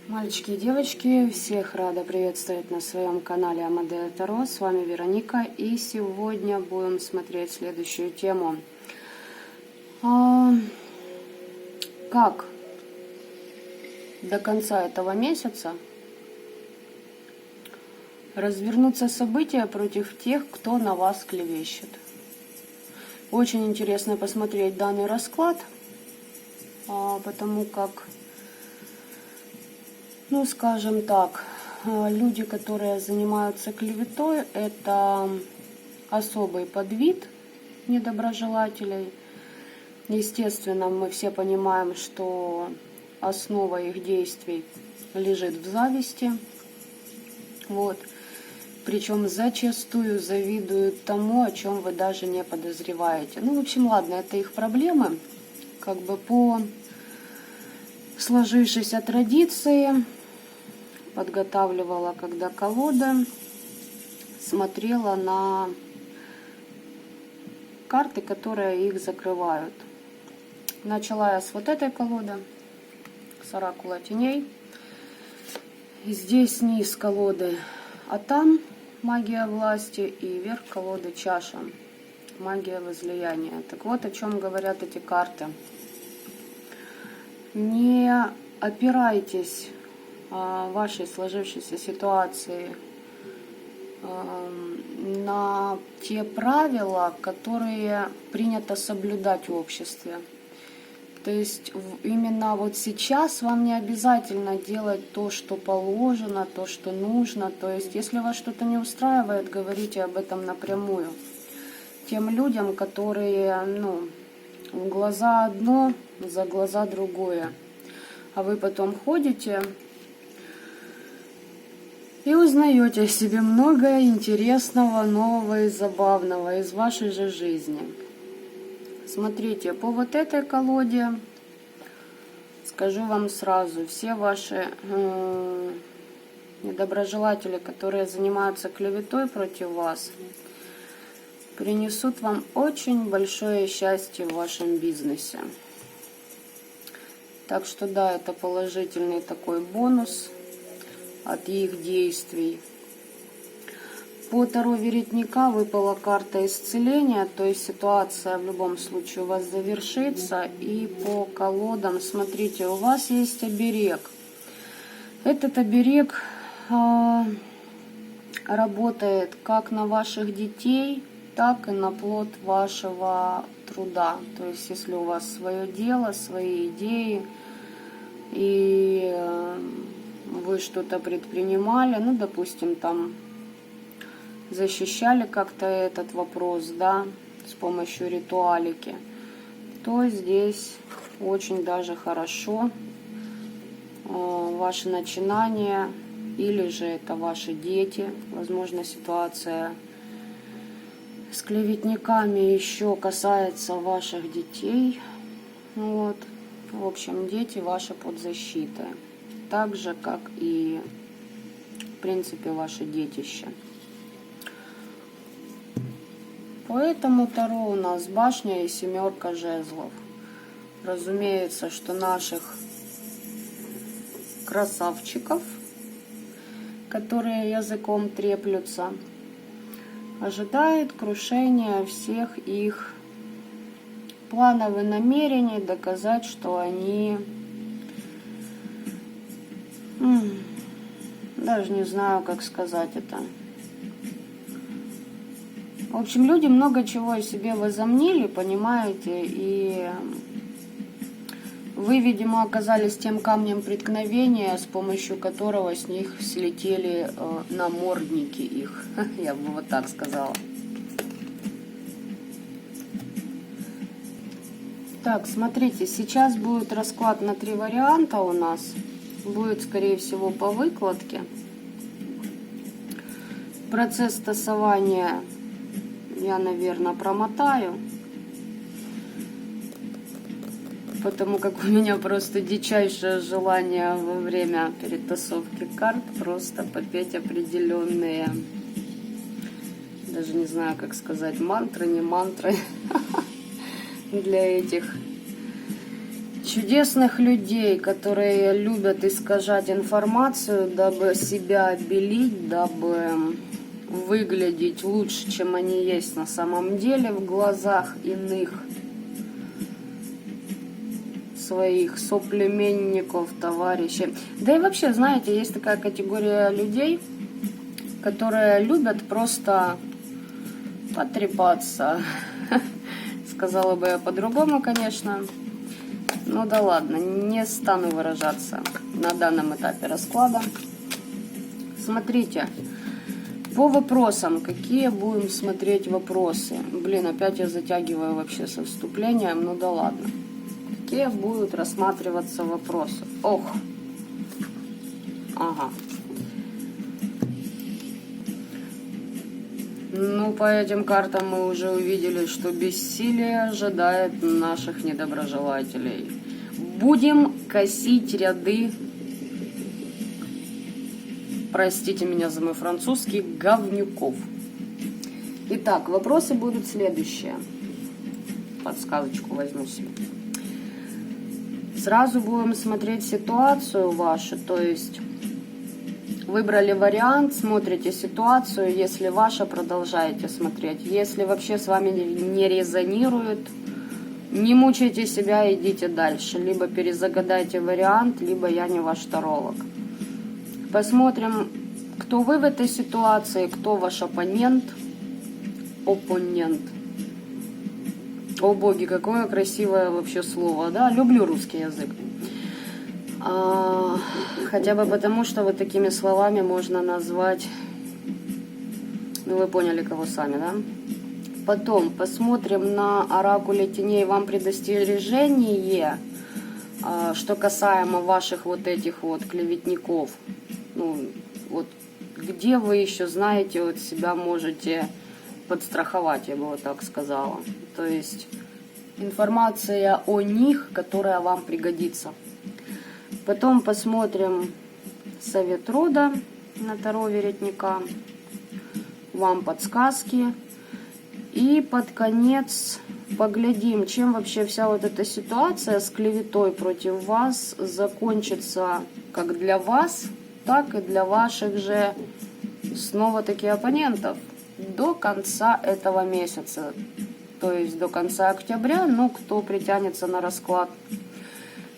Мальчики и девочки, всех рада приветствовать на своем канале Амадея Таро. С вами Вероника, и сегодня будем смотреть следующую тему. Как до конца этого месяца развернутся события против тех, кто на вас клевещет. Очень интересно посмотреть данный расклад, потому как, скажем так, люди, которые занимаются клеветой, это особый подвид недоброжелателей. Естественно, мы все понимаем, что основа их действий лежит в зависти. Причем зачастую завидуют тому, о чем вы даже не подозреваете. В общем, ладно, это их проблемы. По сложившейся традиции подготавливала, когда колода, смотрела на карты, которые их закрывают. Начала я с вот этой колоды, с оракула теней. Здесь низ колоды Атан, магия власти, и верх колоды чаша, магия возлияния. Так вот, о чем говорят эти карты. Не опирайтесь в вашей сложившейся ситуации на те правила, которые принято соблюдать в обществе. То есть именно сейчас вам не обязательно делать то, что положено, то, что нужно. То есть если вас что-то не устраивает, говорите об этом напрямую. Тем людям, которые, в глаза одно, за глаза другое. А вы потом ходите и узнаете о себе многое интересного, нового и забавного из вашей же жизни. Смотрите, по вот этой колоде, скажу вам сразу, все ваши недоброжелатели, которые занимаются клеветой против вас, принесут вам очень большое счастье в вашем бизнесе. Так что да, это положительный такой бонус от их действий. По Таро Веретника выпала карта исцеления, то есть ситуация в любом случае у вас завершится. И по колодам, смотрите, у вас есть оберег. Этот оберег работает как на ваших детей, так и на плод вашего труда. То есть если у вас свое дело, свои идеи, и вы что-то предпринимали, допустим, там защищали как-то этот вопрос, с помощью ритуалики, то здесь очень даже хорошо ваши начинания, или же это ваши дети. Возможно, ситуация с клеветниками еще касается ваших детей. В общем, дети ваши под защитой. Так же, как и, в принципе, ваше детище. По этому Таро у нас башня и семерка жезлов. Разумеется, что наших красавчиков, которые языком треплются, ожидает крушение всех их планов и намерений, доказать, что они... Даже не знаю, как сказать это. В общем, люди много чего о себе возомнили, понимаете, и вы, видимо, оказались тем камнем преткновения, с помощью которого с них слетели намордники их. Я бы вот так сказала. Так, смотрите, сейчас будет расклад на 3 варианта у нас. Будет, скорее всего, по выкладке. Процесс тасования я, наверное, промотаю, потому как у меня просто дичайшее желание во время перетасовки карт просто попеть определенные даже не знаю, как сказать, мантры, не мантры для этих чудесных людей, которые любят искажать информацию, дабы себя обелить, дабы выглядеть лучше, чем они есть на самом деле в глазах иных своих соплеменников, товарищей. Да и вообще, знаете, есть такая категория людей, которые любят просто потрепаться. Сказала бы я по-другому, конечно. Ну да ладно, не стану выражаться на данном этапе расклада. Смотрите, по вопросам, какие будем смотреть вопросы? Блин, опять я затягиваю вообще со вступлением, ну да ладно. Какие будут рассматриваться вопросы? Ох, ага. Ну, по этим картам мы уже увидели, что бессилие ожидает наших недоброжелателей. Будем косить ряды, простите меня за мой французский, говнюков. Итак, вопросы будут следующие. Подсказочку возьму себе. Сразу будем смотреть ситуацию вашу, то есть выбрали вариант, смотрите ситуацию, если ваша, продолжаете смотреть. Если вообще с вами не резонирует, не мучайте себя, идите дальше. Либо перезагадайте вариант, либо я не ваш таролог. Посмотрим, кто вы в этой ситуации, кто ваш оппонент. Оппонент. О боги, какое красивое вообще слово, да? Люблю русский язык. Хотя бы потому, что вот такими словами можно назвать, ну вы поняли, кого сами, да? Потом посмотрим на оракуле теней вам предостережение, что касаемо ваших вот этих вот клеветников. Ну, вот где вы еще знаете, вот себя можете подстраховать, я бы вот так сказала. То есть информация о них, которая вам пригодится. Потом посмотрим совет рода на Таро Веретника, вам подсказки. И под конец поглядим, чем вообще вся вот эта ситуация с клеветой против вас закончится как для вас, так и для ваших же снова-таки оппонентов до конца этого месяца. То есть до конца октября, но кто притянется на расклад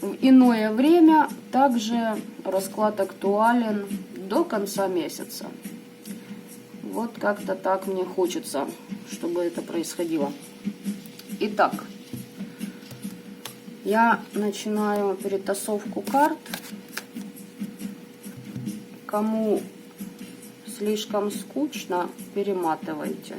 в иное время, также расклад актуален до конца месяца. Вот как-то так мне хочется, чтобы это происходило. Итак, я начинаю перетасовку карт. Кому слишком скучно, перематывайте.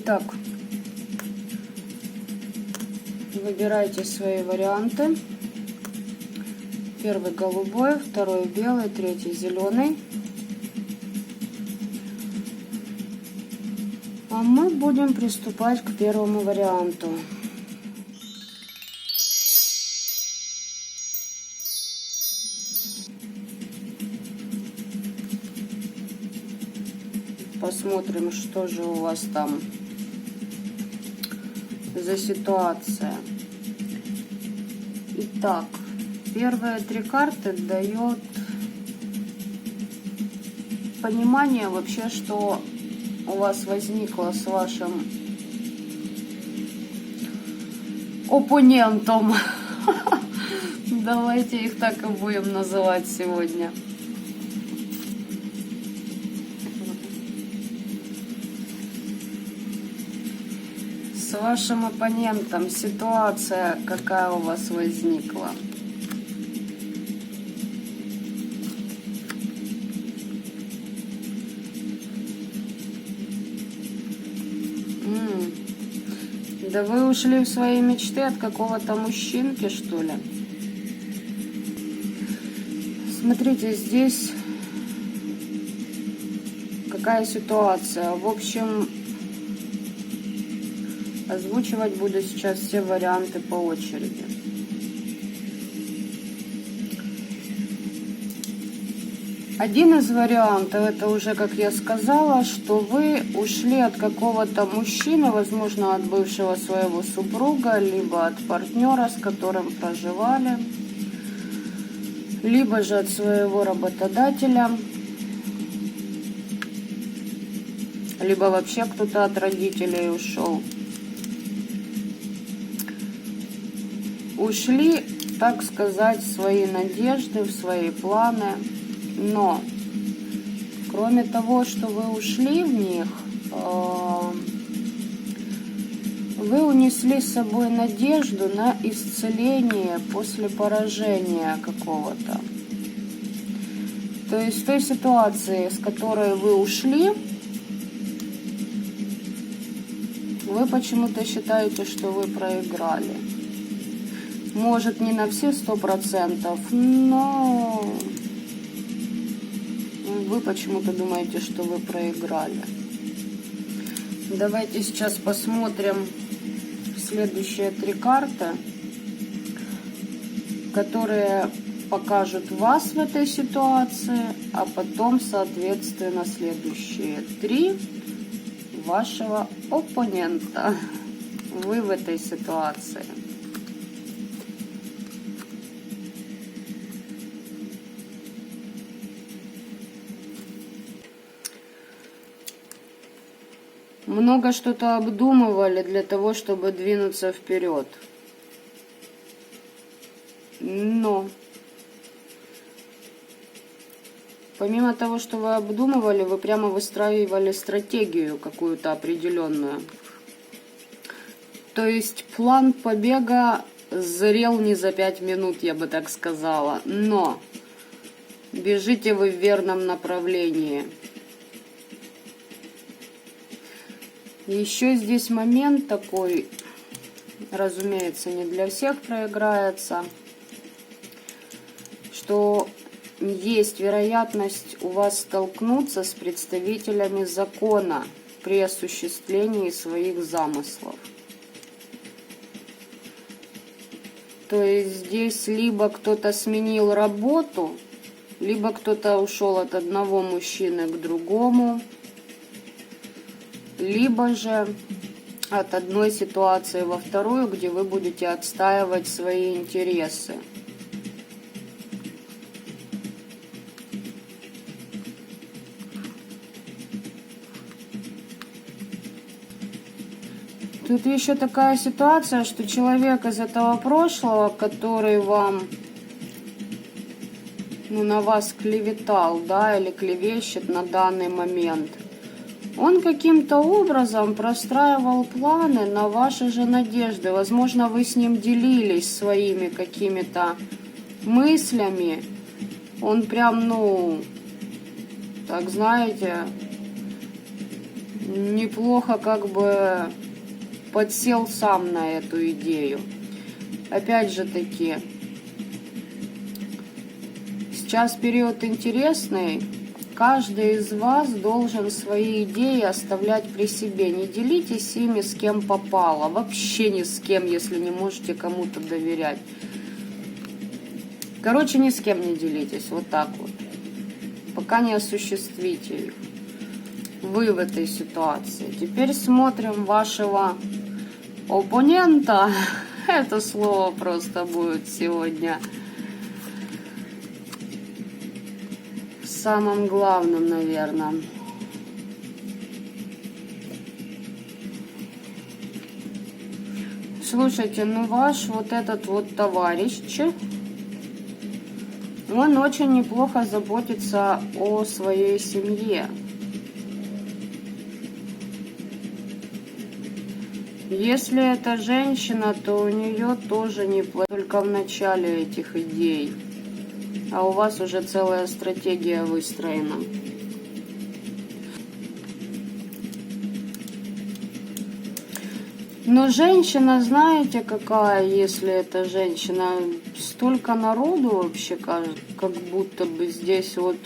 Итак, выбирайте свои варианты. Первый голубой, второй белый, третий зеленый. А мы будем приступать к первому варианту. Посмотрим, что же у вас там за ситуация. Итак, первые три карты дают понимание вообще, что у вас возникло с вашим оппонентом. Давайте их так и будем называть сегодня. С вашим оппонентом ситуация какая у вас возникла? Да вы ушли в свои мечты от какого-то мужчинки, что ли? Смотрите, здесь какая ситуация. В общем, озвучивать буду сейчас все варианты по очереди. Один из вариантов, это уже, как я сказала, что вы ушли от какого-то мужчины, возможно, от бывшего своего супруга, либо от партнера, с которым проживали, либо же от своего работодателя, либо вообще кто-то от родителей ушел. Ушли, так сказать, в свои надежды, в свои планы. Но, кроме того, что вы ушли в них, вы унесли с собой надежду на исцеление после поражения какого-то. То есть в той ситуации, с которой вы ушли, вы почему-то считаете, что вы проиграли. Может, не на все 100%, но вы почему-то думаете, что вы проиграли. Давайте сейчас посмотрим следующие три карты, которые покажут вас в этой ситуации, а потом, соответственно, следующие три вашего оппонента. Вы в этой ситуации. Много что-то обдумывали для того, чтобы двинуться вперед. Но помимо того, что вы обдумывали, вы прямо выстраивали стратегию какую-то определенную. То есть план побега зрел не за 5 минут, я бы так сказала. Но бежите вы в верном направлении. Еще здесь момент такой, разумеется, не для всех проиграется, что есть вероятность у вас столкнуться с представителями закона при осуществлении своих замыслов. То есть здесь либо кто-то сменил работу, либо кто-то ушел от одного мужчины к другому, либо же от одной ситуации во вторую, где вы будете отстаивать свои интересы. Тут еще такая ситуация, что человек из этого прошлого, который вам, на вас клеветал, да, или клевещет на данный момент, он каким-то образом простраивал планы на ваши же надежды. Возможно, вы с ним делились своими какими-то мыслями. Он прям, так знаете, неплохо как бы подсел сам на эту идею. Опять же таки, сейчас период интересный. Каждый из вас должен свои идеи оставлять при себе. Не делитесь ими с кем попало. Вообще ни с кем, если не можете кому-то доверять. Короче, ни с кем не делитесь. Вот так вот. Пока не осуществите их. Вы в этой ситуации. Теперь смотрим вашего оппонента. Это слово просто будет сегодня самым главным, наверное. Слушайте, ну ваш вот этот вот товарищ, он очень неплохо заботится о своей семье. Если это женщина, то у нее тоже неплохо, только в начале этих идей. А у вас уже целая стратегия выстроена. Но женщина, знаете, какая, если это женщина, столько народу вообще, как будто бы здесь вот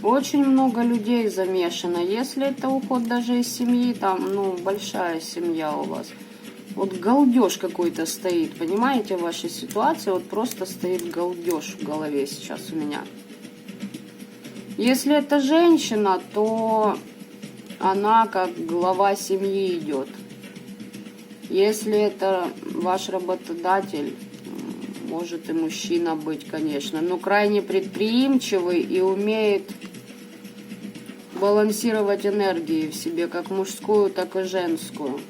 очень много людей замешано. Если это уход даже из семьи, там, ну, большая семья у вас. Вот галдеж какой-то стоит, понимаете, в вашей ситуации, вот просто стоит галдеж в голове сейчас у меня. Если это женщина, то она как глава семьи идет. Если это ваш работодатель, может и мужчина быть, конечно, но крайне предприимчивый и умеет балансировать энергии в себе, как мужскую, так и женскую.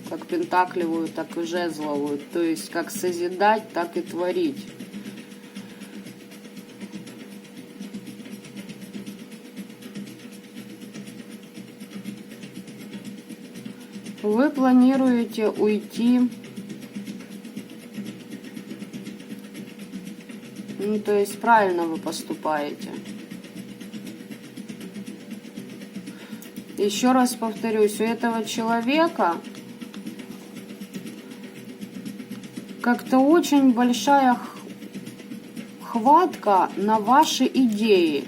Как пентаклевую, так и жезловую. То есть, как созидать, так и творить. Вы планируете уйти, ну, то есть, правильно вы поступаете. Еще раз повторюсь, у этого человека как-то очень большая хватка на ваши идеи.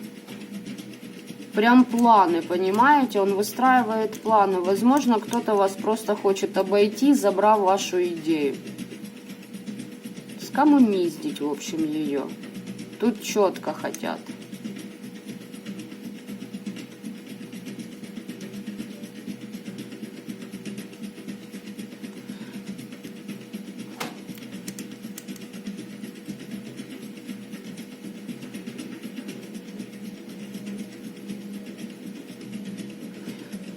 Прям планы, понимаете? Он выстраивает планы. Возможно, кто-то вас просто хочет обойти, забрав вашу идею. Скоммуниздить, в общем, ее. Тут четко хотят.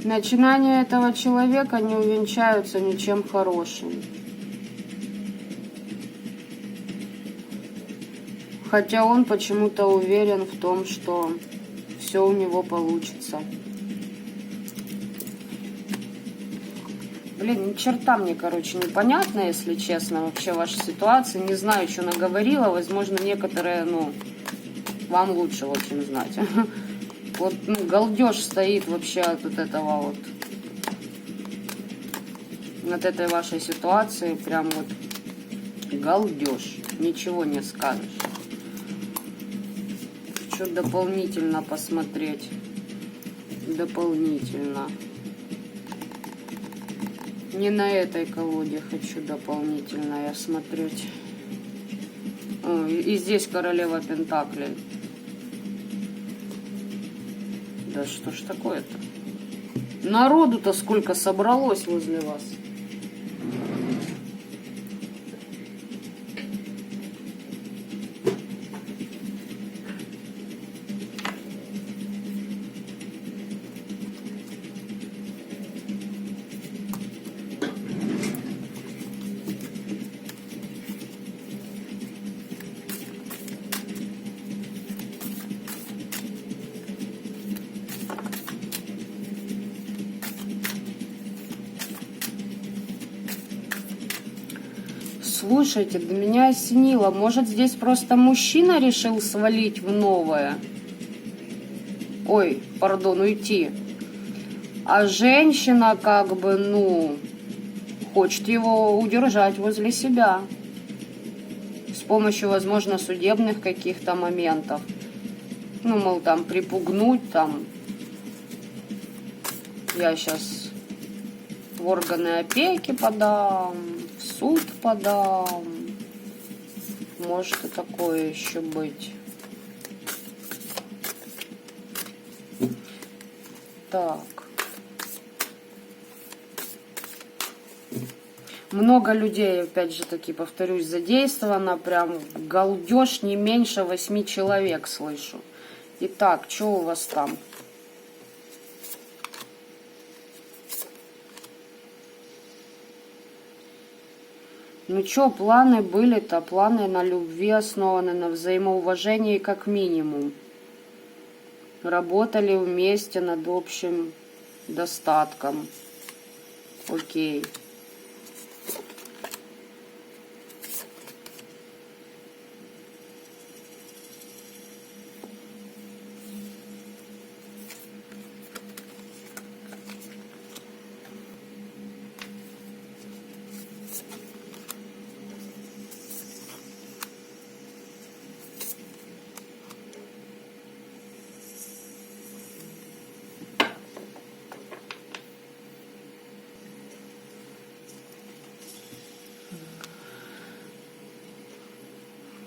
Начинания этого человека не увенчаются ничем хорошим. Хотя он почему-то уверен в том, что все у него получится. Блин, ни черта мне, короче, непонятно, если честно, вообще ваша ситуация. Не знаю, что наговорила. Возможно, некоторые, ну, вам лучше, в общем, знать. Вот, ну, галдеж стоит вообще от этого вот, от этой вашей ситуации, прям вот галдеж, ничего не скажешь. Что дополнительно посмотреть, дополнительно. Не на этой колоде хочу дополнительно я смотреть. О, и здесь королева пентаклей. Да что ж такое-то? Народу-то сколько собралось возле вас. Слушайте, до меня осенило. Может, здесь просто мужчина решил свалить в новое? Ой, пардон, уйти. А женщина как бы, ну, хочет его удержать возле себя с помощью, возможно, судебных каких-то моментов. Ну, мол, там, припугнуть, там, я сейчас в органы опеки подам, в суд подам. Может и такое еще быть. Так. Много людей, опять же таки, повторюсь, задействовано. Прям галдеж не меньше 8 человек слышу. Итак, что у вас там? Ну что, планы были-то? Планы на любви основаны, на взаимоуважении как минимум. Работали вместе над общим достатком. Окей.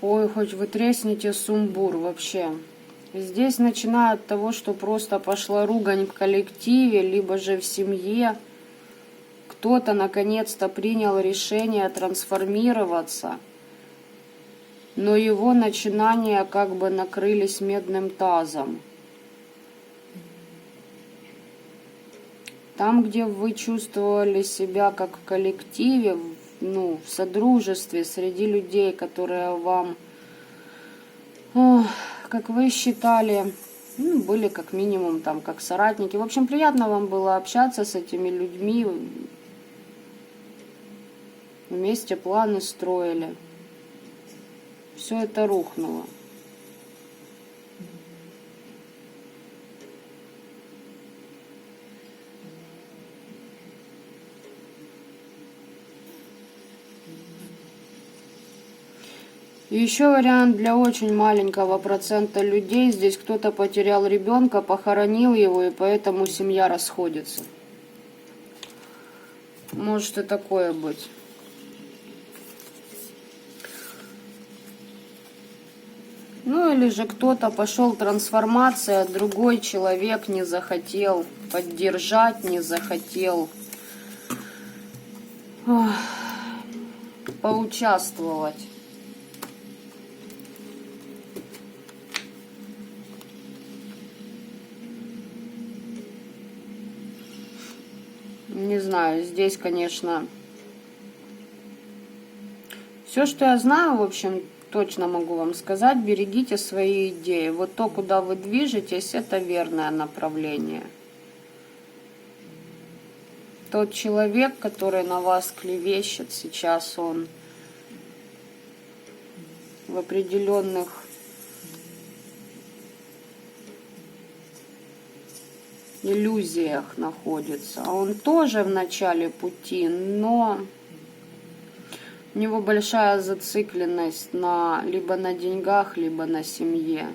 Ой, хоть вы тресните, сумбур вообще. Здесь начиная от того, что просто пошла ругань в коллективе, либо же в семье. Кто-то наконец-то принял решение трансформироваться, но его начинания как бы накрылись медным тазом. Там, где вы чувствовали себя как в коллективе, ну, в содружестве, среди людей, которые вам, как вы считали, ну, были как минимум там как соратники. В общем, приятно вам было общаться с этими людьми, вместе планы строили. Все это рухнуло. И еще вариант для очень маленького процента людей. Здесь кто-то потерял ребенка, похоронил его, и поэтому семья расходится. Может и такое быть. Ну или же кто-то пошел трансформация, другой человек не захотел поддержать, не захотел поучаствовать. Не знаю, здесь, конечно, все, что я знаю, в общем, точно могу вам сказать, берегите свои идеи. Вот то, куда вы движетесь, это верное направление. Тот человек, который на вас клевещет сейчас, он в определенных иллюзиях находится. Он тоже в начале пути, но у него большая зацикленность либо на деньгах, либо на семье.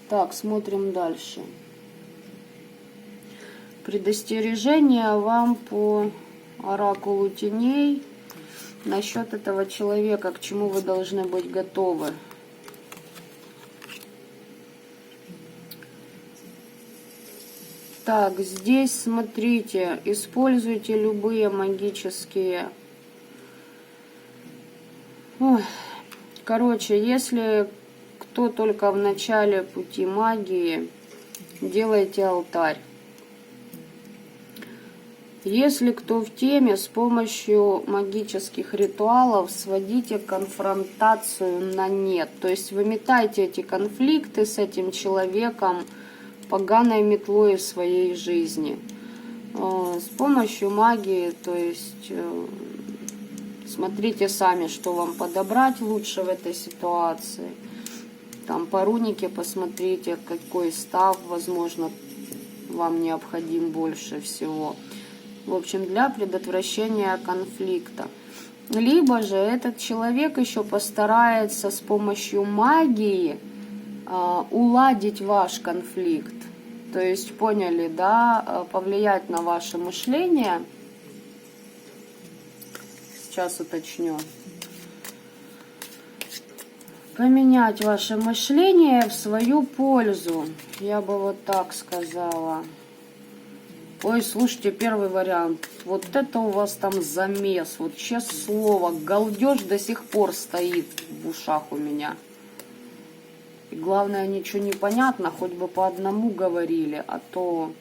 Так, смотрим дальше. Предостережение вам по оракулу теней насчет этого человека, к чему вы должны быть готовы. Так, здесь смотрите, используйте любые магические... Короче, если кто только в начале пути магии, делайте алтарь. Если кто в теме, с помощью магических ритуалов сводите конфронтацию на нет. То есть выметайте эти конфликты с этим человеком поганой метлой в своей жизни. С помощью магии, то есть смотрите сами, что вам подобрать лучше в этой ситуации. Там по рунике посмотрите, какой став, возможно, вам необходим больше всего. В общем, для предотвращения конфликта. Либо же этот человек еще постарается с помощью магии уладить ваш конфликт. То есть, поняли, да, повлиять на ваше мышление. Сейчас уточню. Поменять ваше мышление в свою пользу. Я бы вот так сказала. Ой, слушайте, первый вариант. Вот это у вас там замес. Вот честное слово, галдеж до сих пор стоит в ушах у меня. И главное, ничего не понятно, хоть бы по одному говорили, а то...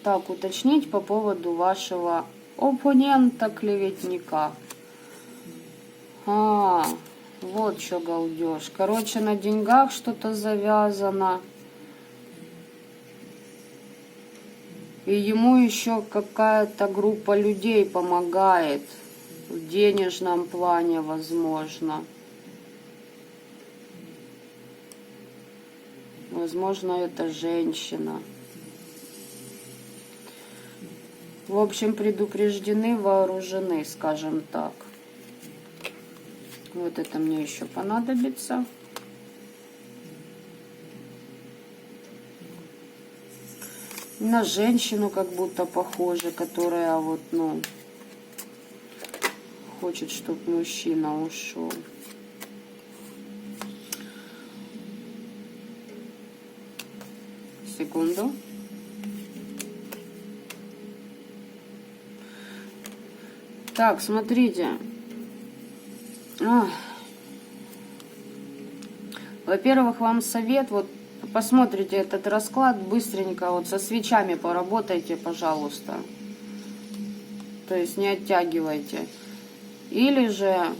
Так, уточнить по поводу вашего оппонента-клеветника. Вот что галдеж. Короче, на деньгах что-то завязано. И ему еще какая-то группа людей помогает. В денежном плане, возможно. Возможно, это женщина. В общем, предупреждены, вооружены, скажем так. Вот это мне еще понадобится. На женщину как будто похоже, которая вот, ну, хочет, чтобы мужчина ушел. Секунду. Так, смотрите. Во-первых, вам совет, вот посмотрите этот расклад быстренько, вот со свечами поработайте, пожалуйста. То есть не оттягивайте. Или же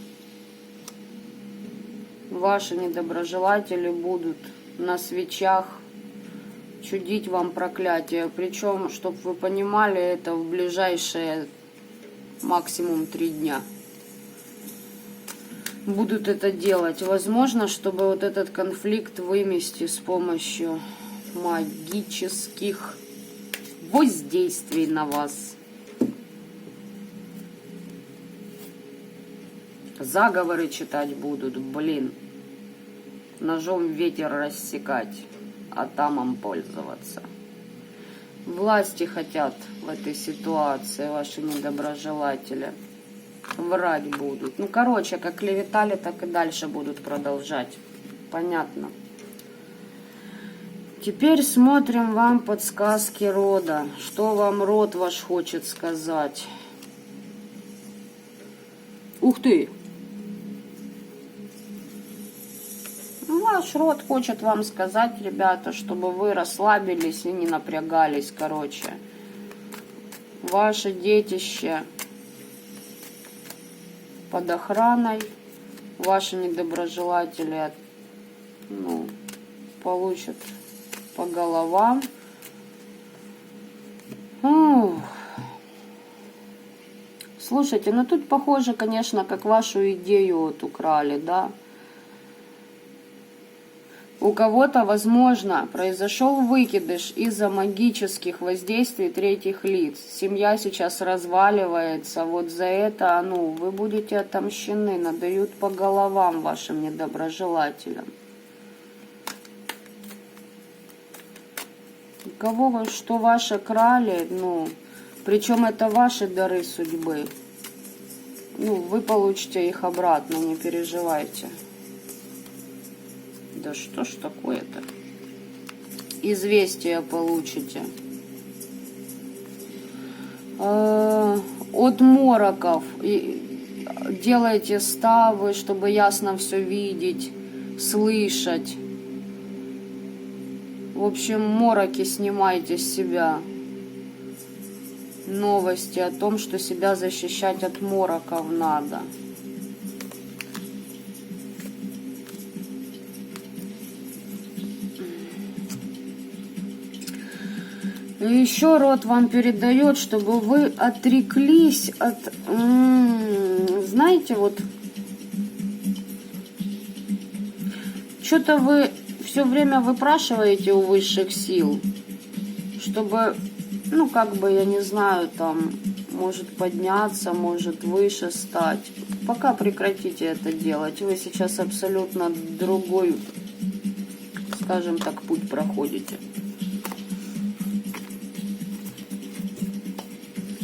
ваши недоброжелатели будут на свечах чудить вам проклятие. Причем, чтобы вы понимали, это в ближайшие максимум 3 дня. Будут это делать. Возможно, чтобы вот этот конфликт вымести с помощью магических воздействий на вас. Заговоры читать будут, блин. Ножом ветер рассекать, атомом пользоваться. Власти хотят в этой ситуации, ваши недоброжелатели. Врать будут. Ну, короче, как клеветали, так и дальше будут продолжать. Понятно. Теперь смотрим вам подсказки рода. Что вам род ваш хочет сказать? Ух ты! Ваш род хочет вам сказать, ребята, чтобы вы расслабились и не напрягались, короче. Ваше детище под охраной, ваши недоброжелатели, ну, получат по головам. Слушайте, ну тут похоже, конечно, как вашу идею вот украли, да. У кого-то, возможно, произошел выкидыш из-за магических воздействий третьих лиц. Семья сейчас разваливается. Вот за это, ну, вы будете отомщены. Надают по головам вашим недоброжелателям. У кого вы, что ваши крали, ну, причем это ваши дары судьбы. Ну, вы получите их обратно, не переживайте. Да что ж такое-то? Известие получите. От мороков. Делайте ставы, чтобы ясно все видеть, слышать. В общем, мороки снимайте с себя. Новости о том, что себя защищать от мороков надо. И еще род вам передает, чтобы вы отреклись от... знаете, вот... Что-то вы все время выпрашиваете у высших сил, чтобы, ну, как бы, я не знаю, там, может подняться, может выше стать. Пока прекратите это делать. Вы сейчас абсолютно другой, скажем так, путь проходите.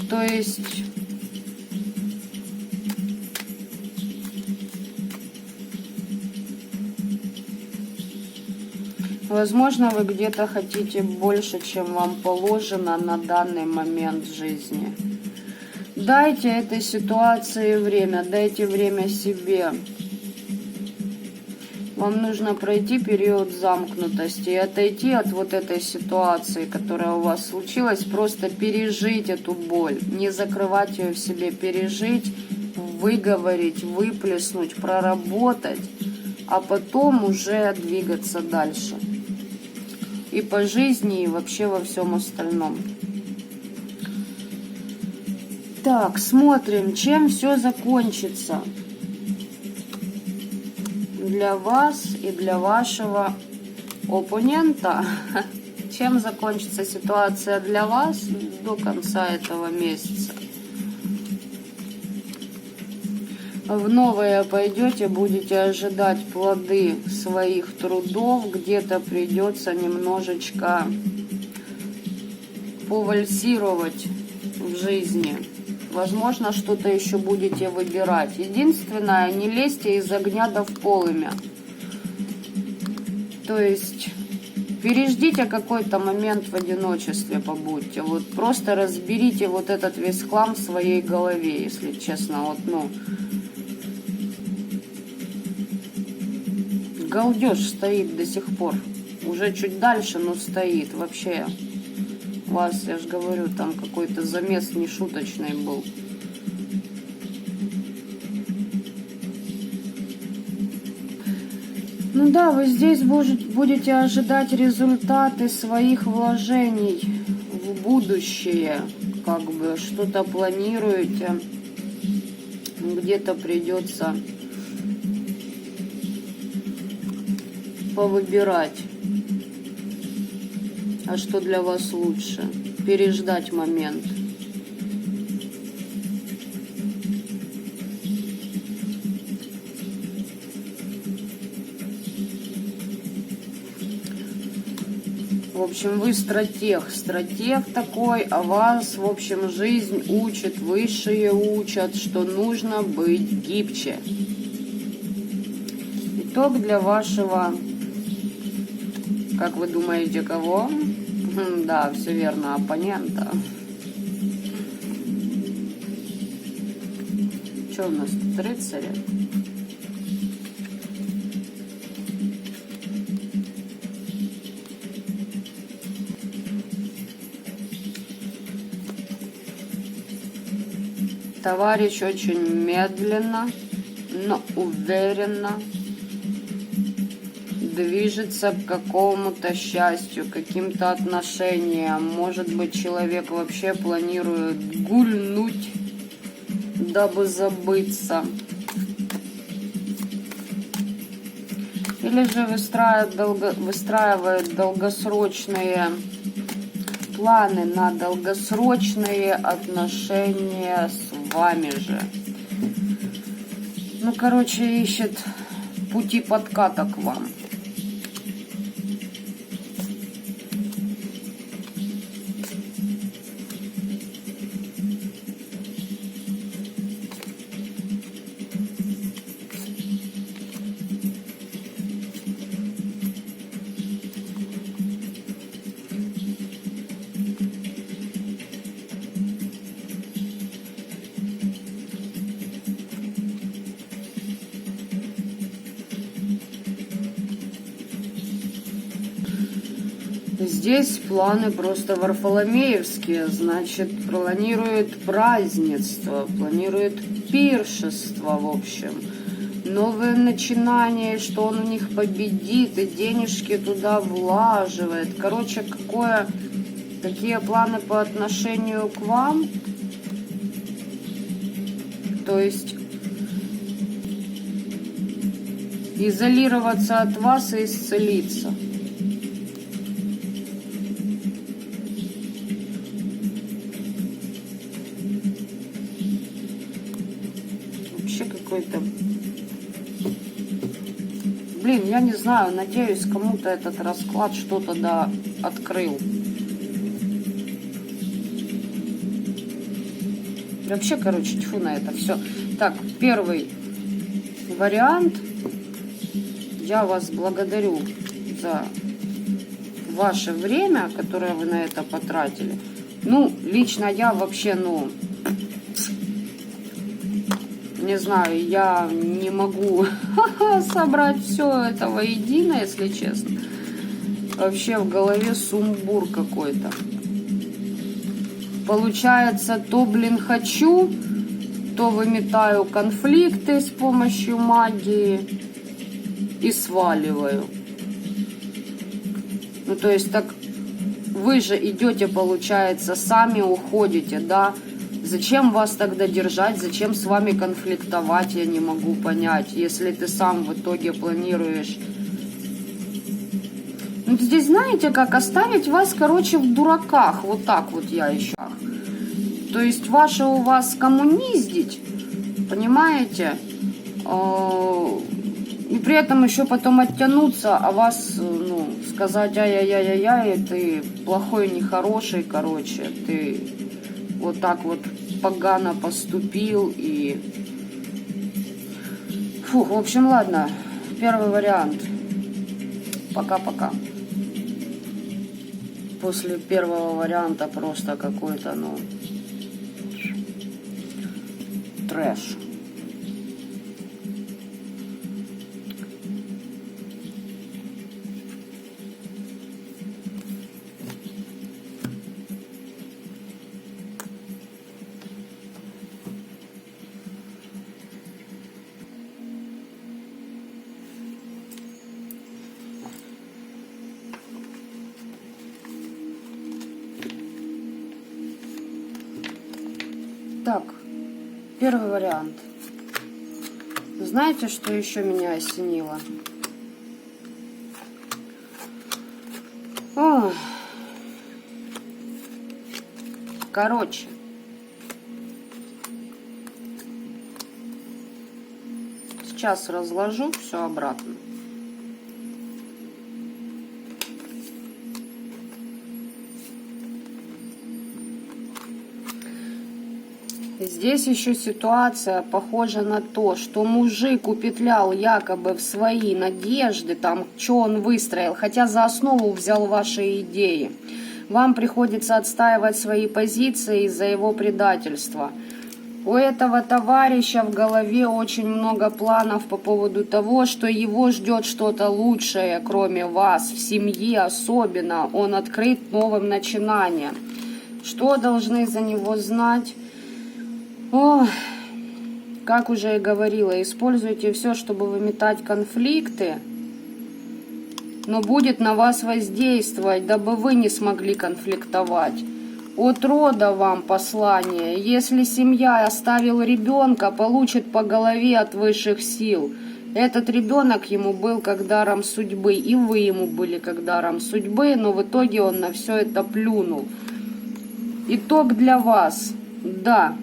То есть возможно, вы где-то хотите больше, чем вам положено на данный момент жизни. Дайте этой ситуации время, дайте время себе. Вам нужно пройти период замкнутости и отойти от вот этой ситуации, которая у вас случилась, просто пережить эту боль, не закрывать ее в себе, пережить, выговорить, выплеснуть, проработать, а потом уже двигаться дальше. И по жизни, и вообще во всем остальном. Так, смотрим, чем все закончится для вас и для вашего оппонента. Чем закончится ситуация для вас до конца этого месяца. В новое пойдете, будете ожидать плоды своих трудов, где-то придется немножечко повальсировать в жизни. Возможно, что-то еще будете выбирать. Единственное, не лезьте из огня да в полымя. То есть переждите какой-то момент в одиночестве, побудьте. Вот просто разберите вот этот весь хлам в своей голове, если честно. Вот, ну, галдеж стоит до сих пор. Уже чуть дальше, но стоит вообще. У вас, я же говорю, там какой-то замес нешуточный был. Ну да, вы здесь будете ожидать результаты своих вложений в будущее. Как бы что-то планируете, где-то придется повыбирать. А что для вас лучше? Переждать момент. В общем, вы стратег такой, а вас, в общем, жизнь учит, высшие учат, что нужно быть гибче. Итог для вашего, как вы думаете, кого? Да, все верно, оппонента. Что у нас тут, рыцари? Товарищ очень медленно, но уверенно движется к какому-то счастью, каким-то отношениям. Может быть, человек вообще планирует гульнуть, дабы забыться. Или же выстраивает долгосрочные планы на долгосрочные отношения с вами же. Ну, короче, ищет пути подката к вам. Здесь планы просто варфоломеевские, значит, планирует празднество, планирует пиршество, в общем. Новые начинания, что он у них победит, и денежки туда влаживает. Короче, какие планы по отношению к вам? То есть изолироваться от вас и исцелиться. какой-то... Блин, я не знаю, надеюсь, кому-то этот расклад что-то да открыл. Вообще, короче, тьфу на это все. Так, первый вариант. Я вас благодарю за ваше время, которое вы на это потратили. Ну, лично я вообще, ну, не знаю, я не могу собрать все это воедино, если честно. Вообще в голове сумбур какой-то. Получается, то, блин, хочу, то выметаю конфликты с помощью магии и сваливаю. Ну, то есть, так вы же идете, получается, сами уходите, да? Зачем вас тогда держать, зачем с вами конфликтовать, я не могу понять, если ты сам в итоге планируешь. Ну, здесь, знаете, как оставить вас, короче, в дураках, вот так вот я еще. То есть, ваше у вас коммуниздить, понимаете, и при этом еще потом оттянуться, а вас, ну, сказать, ай-яй-яй-яй, ты плохой, нехороший, короче, ты вот так вот погано поступил и... Фух, в общем, ладно, первый вариант. Пока-пока. После первого варианта просто какой-то, ну, трэш. Так, первый вариант. Знаете, что еще меня осенило? Ох. Короче. Сейчас разложу все обратно. Здесь еще ситуация похожа на то, что мужик упетлял якобы в свои надежды, там, что он выстроил, хотя за основу взял ваши идеи. Вам приходится отстаивать свои позиции из-за его предательства. У этого товарища в голове очень много планов по поводу того, что его ждет что-то лучшее, кроме вас, в семье особенно. Он открыт новым начинаниям. Что должны за него знать? Ох, как уже и говорила, используйте все, чтобы выметать конфликты, но будет на вас воздействовать, дабы вы не смогли конфликтовать. От рода вам послание. Если семья оставила ребенка, получит по голове от высших сил. Этот ребенок ему был как даром судьбы, и вы ему были как даром судьбы, но в итоге он на все это плюнул. Итог для вас. Да.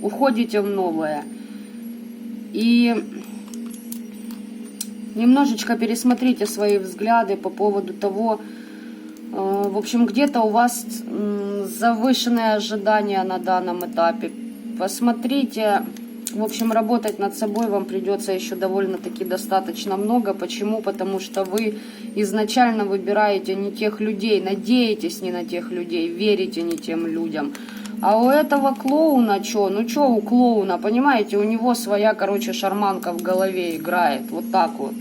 Уходите в новое. И немножечко пересмотрите свои взгляды по поводу того, в общем, где-то у вас завышенные ожидания на данном этапе. Посмотрите, в общем, работать над собой вам придется еще довольно-таки достаточно много. Почему? Потому что вы изначально выбираете не тех людей, надеетесь не на тех людей, верите не тем людям. А у этого клоуна что? Ну что у клоуна, понимаете, у него своя, короче, шарманка в голове играет. Вот так вот.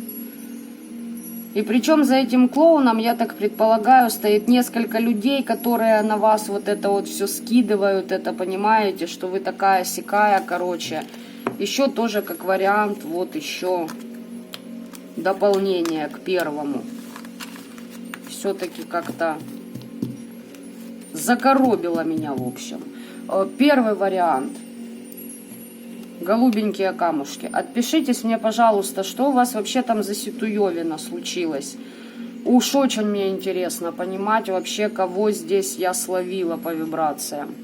И причем за этим клоуном, я так предполагаю, стоит несколько людей, которые на вас вот это вот все скидывают. Это, понимаете, что вы такая-сякая, короче. Еще тоже как вариант, вот еще дополнение к первому. Все-таки как-то... закоробило меня, в общем. Первый вариант. Голубенькие камушки. Отпишитесь мне, пожалуйста, что у вас вообще там за ситуевина случилось. Уж очень мне интересно понимать вообще, кого здесь я словила по вибрациям.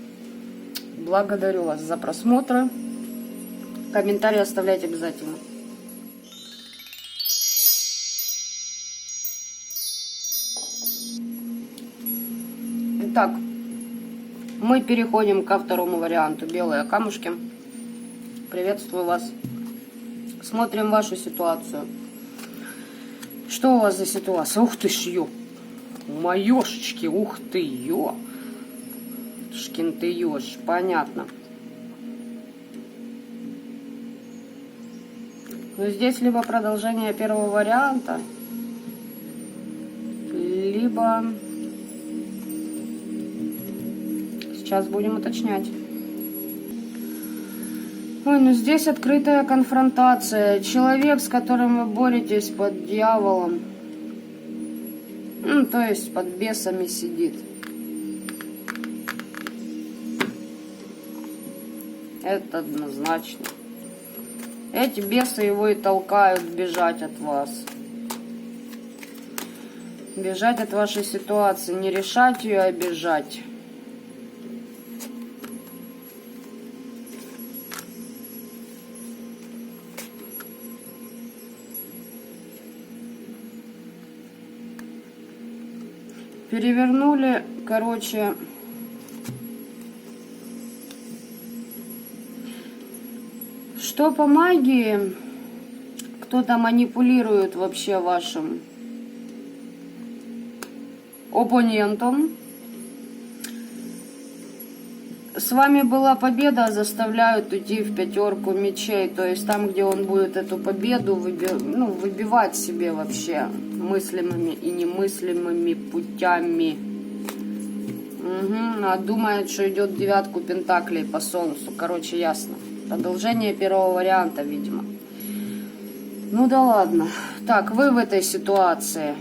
Благодарю вас за просмотр. Комментарии оставляйте обязательно. Итак, мы переходим ко второму варианту. Белые камушки. Приветствую вас. Смотрим вашу ситуацию. Что у вас за ситуация? Ух ты ж, ё. Моёшечки, ух ты, ё. Шкин ты ёж, понятно. Но здесь либо продолжение первого варианта, либо... Сейчас будем уточнять. Ой, ну здесь открытая конфронтация. Человек, с которым вы боретесь под дьяволом, ну, то есть под бесами сидит. Это однозначно. Эти бесы его и толкают бежать от вас. Бежать от вашей ситуации. Не решать ее, а бежать. Перевернули, короче, что по магии, кто-то манипулирует вообще вашим оппонентом. С вами была победа, заставляют идти в пятерку мечей. То есть там, где он будет эту победу выбивать себе вообще мыслимыми и немыслимыми путями. Угу. А думает, что идет девятку пентаклей по солнцу. Короче, ясно. Продолжение первого варианта, видимо. Ну да ладно. Так, вы в этой ситуации.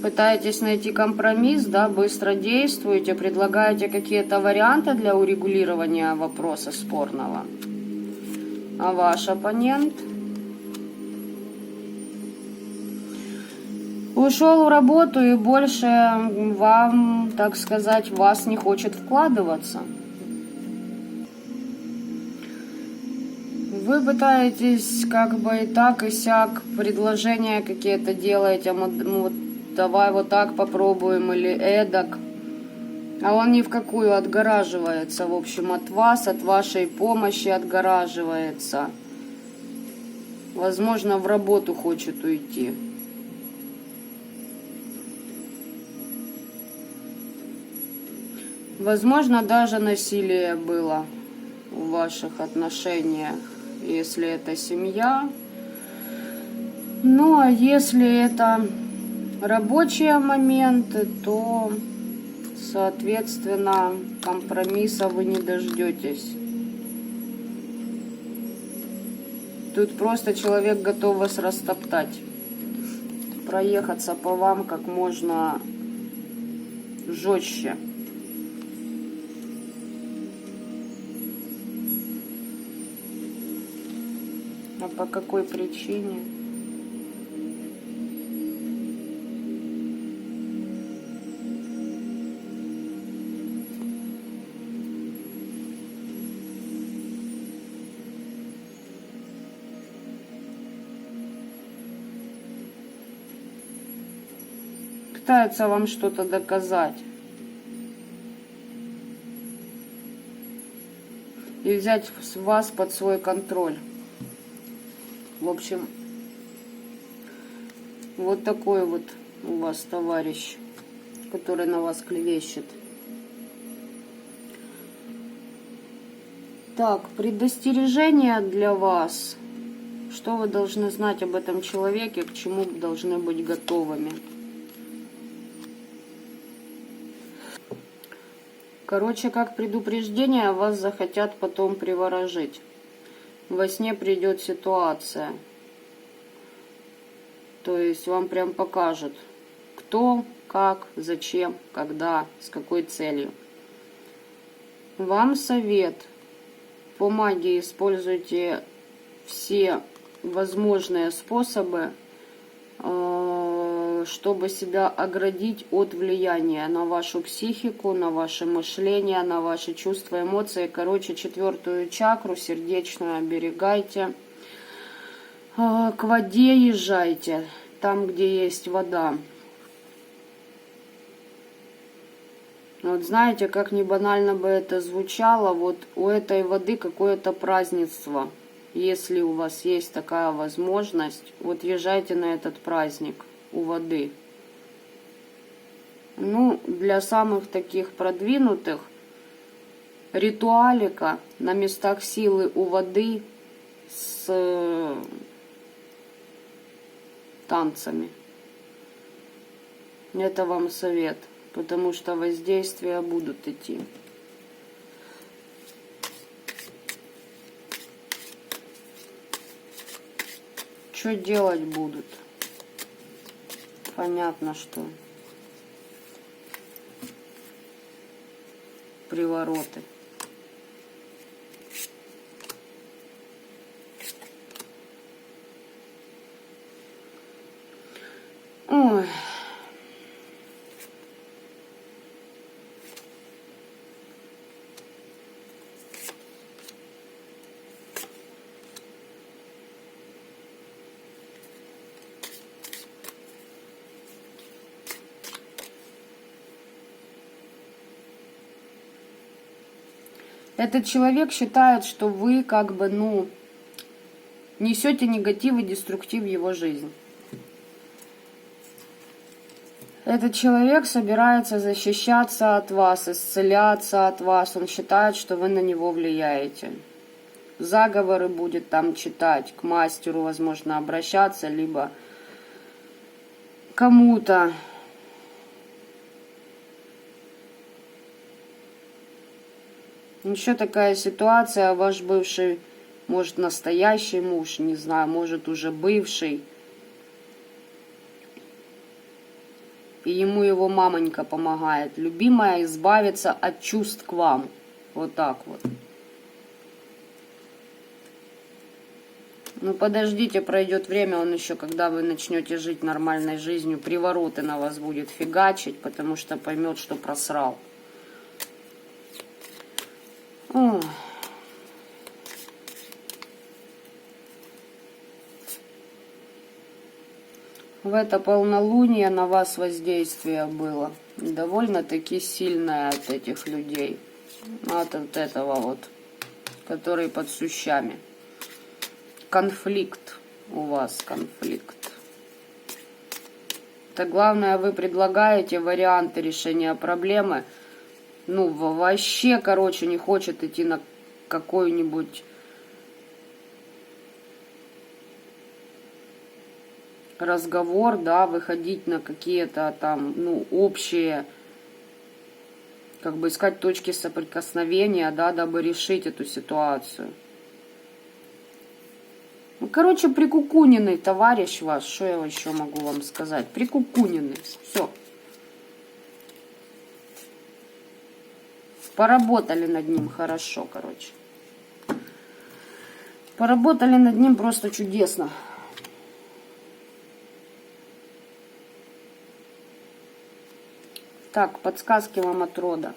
Пытаетесь найти компромисс, да, быстро действуете, предлагаете какие-то варианты для урегулирования вопроса спорного. А ваш оппонент ушел в работу и больше вам, так сказать, вас не хочет вкладываться. Вы пытаетесь как бы и так, и сяк, предложения какие-то делаете, вот, давай вот так попробуем или эдак. А он ни в какую отгораживается, в общем, от вас, от вашей помощи отгораживается. Возможно, в работу хочет уйти. Возможно, даже насилие было в ваших отношениях, если это семья. Ну, а если это рабочие моменты, то, соответственно, компромисса вы не дождетесь. Тут просто человек готов вас растоптать, проехаться по вам как можно жестче. А по какой причине? Пытается вам что-то доказать. И взять вас под свой контроль. В общем, вот такой вот у вас товарищ, который на вас клевещет. Так, предостережение для вас. Что вы должны знать об этом человеке, к чему должны быть готовыми. Короче, как предупреждение, вас захотят потом приворожить. Во сне придет ситуация. То есть вам прям покажут, кто, как, зачем, когда, с какой целью. Вам совет. По магии используйте все возможные способы, чтобы себя оградить от влияния на вашу психику, на ваше мышление, на ваши чувства, эмоции. Короче, 4-ю чакру сердечную оберегайте. К воде езжайте, там, где есть вода. Вот знаете, как не банально бы это звучало, вот у этой воды какое-то празднество. Если у вас есть такая возможность, вот езжайте на этот праздник у воды. Ну, для самых таких продвинутых, ритуалика на местах силы у воды с танцами. Это вам совет, потому что воздействия будут идти. Что делать будут? Понятно, что привороты. Ой. Этот человек считает, что вы как бы, ну, несете негатив и деструктив в его жизнь. Этот человек собирается защищаться от вас, исцеляться от вас. Он считает, что вы на него влияете. Заговоры будет там читать, к мастеру, возможно, обращаться, либо кому-то. Еще такая ситуация, ваш бывший, может, настоящий муж, не знаю, может, уже бывший. И ему его мамонька помогает. Любимая избавиться от чувств к вам. Вот так вот. Ну, подождите, пройдет время, он еще, когда вы начнете жить нормальной жизнью, привороты на вас будет фигачить, потому что поймет, что просрал. О. В это полнолуние на вас воздействие было довольно-таки сильное от этих людей. От вот этого вот, который под сущами. Конфликт у вас, конфликт. Это главное, вы предлагаете варианты решения проблемы. Ну, вообще, короче, не хочет идти на какой-нибудь разговор, да, выходить на какие-то там, ну, общие, как бы искать точки соприкосновения, да, дабы решить эту ситуацию. Ну, короче, прикукуненный товарищ ваш, что я еще могу вам сказать? Прикукуненный, все. Поработали над ним хорошо, короче. Поработали над ним просто чудесно. Так, подсказки вам от рода.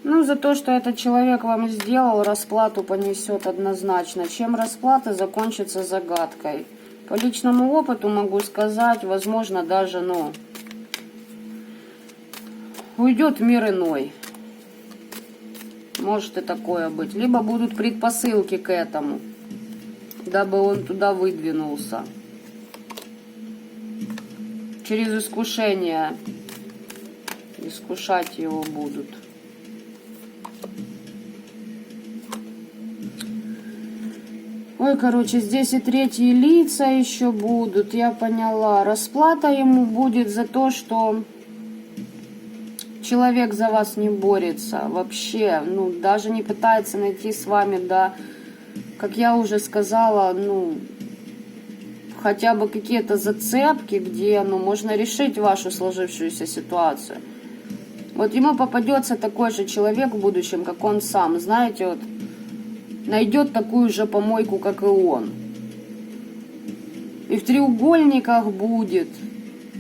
Ну, за то, что этот человек вам сделал, расплату понесет однозначно. Чем расплата закончится загадкой. По личному опыту могу сказать, возможно, даже, ну, уйдет в мир иной. Может и такое быть. Либо будут предпосылки к этому, дабы он туда выдвинулся. Через искушение искушать его будут. Ой, короче, здесь и третьи лица еще будут, я поняла. Расплата ему будет за то, что человек за вас не борется вообще, ну, даже не пытается найти с вами, да, как я уже сказала, ну, хотя бы какие-то зацепки, где, ну, можно решить вашу сложившуюся ситуацию. Вот ему попадется такой же человек в будущем, как он сам. Знаете, вот найдет такую же помойку, как и он. И в треугольниках будет.